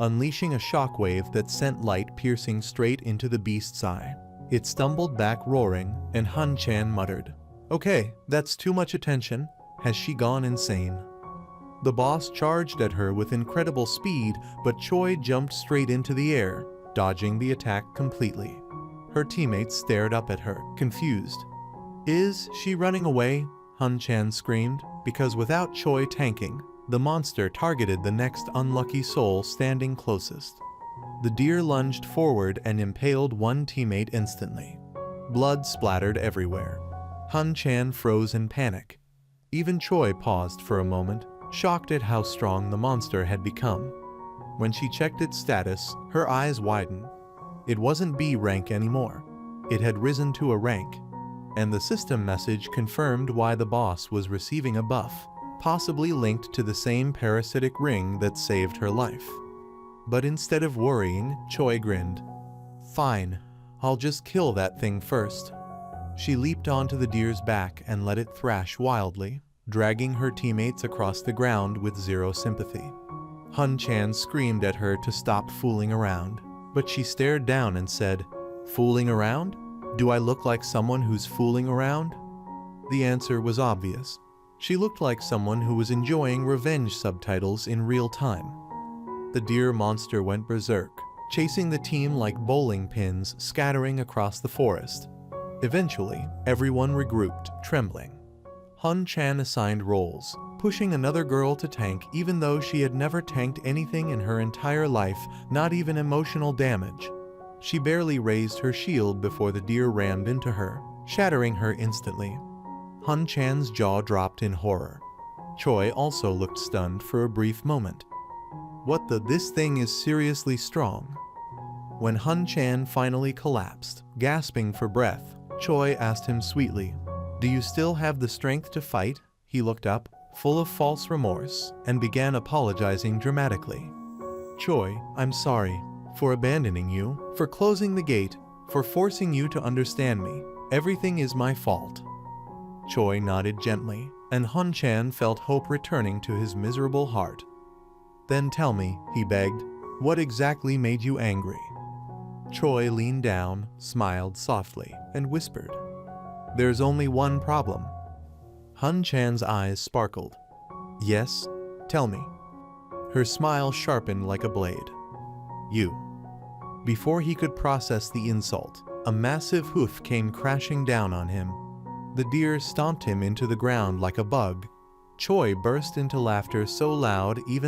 unleashing a shockwave that sent light piercing straight into the beast's eye. It stumbled back roaring, and Han-chan muttered, "Okay, that's too much attention. Has she gone insane?" The boss charged at her with incredible speed, but Choi jumped straight into the air, dodging the attack completely. Her teammates stared up at her, confused. "Is she running away?" Han-chan screamed, because without Choi tanking, the monster targeted the next unlucky soul standing closest. The deer lunged forward and impaled one teammate instantly. Blood splattered everywhere. Han-chan froze in panic. Even Choi paused for a moment, shocked at how strong the monster had become. When she checked its status, her eyes widened. It wasn't B rank anymore. It had risen to a rank, and the system message confirmed why the boss was receiving a buff, possibly linked to the same parasitic ring that saved her life. But instead of worrying, Choi grinned. "Fine, I'll just kill that thing first." She leaped onto the deer's back and let it thrash wildly, dragging her teammates across the ground with zero sympathy. Han-chan screamed at her to stop fooling around, but she stared down and said, "Fooling around? Do I look like someone who's fooling around?" The answer was obvious. She looked like someone who was enjoying revenge subtitles in real time. The deer monster went berserk, chasing the team like bowling pins scattering across the forest. Eventually, everyone regrouped, trembling. Han-chan assigned roles, pushing another girl to tank even though she had never tanked anything in her entire life, not even emotional damage. She barely raised her shield before the deer rammed into her, shattering her instantly. Han-chan's jaw dropped in horror. Choi also looked stunned for a brief moment. This thing is seriously strong. When Han-chan finally collapsed, gasping for breath, Choi asked him sweetly, "Do you still have the strength to fight?" He looked up, full of false remorse, and began apologizing dramatically. "Choi, I'm sorry. For abandoning you, for closing the gate, for forcing you to understand me. Everything is my fault." Choi nodded gently, and Han-chan felt hope returning to his miserable heart. "Then tell me," he begged, "what exactly made you angry?" Choi leaned down, smiled softly, and whispered, "There's only one problem." Han-chan's eyes sparkled. "Yes, tell me." Her smile sharpened like a blade. "You." Before he could process the insult, a massive hoof came crashing down on him. The deer stomped him into the ground like a bug. Choi burst into laughter so loud even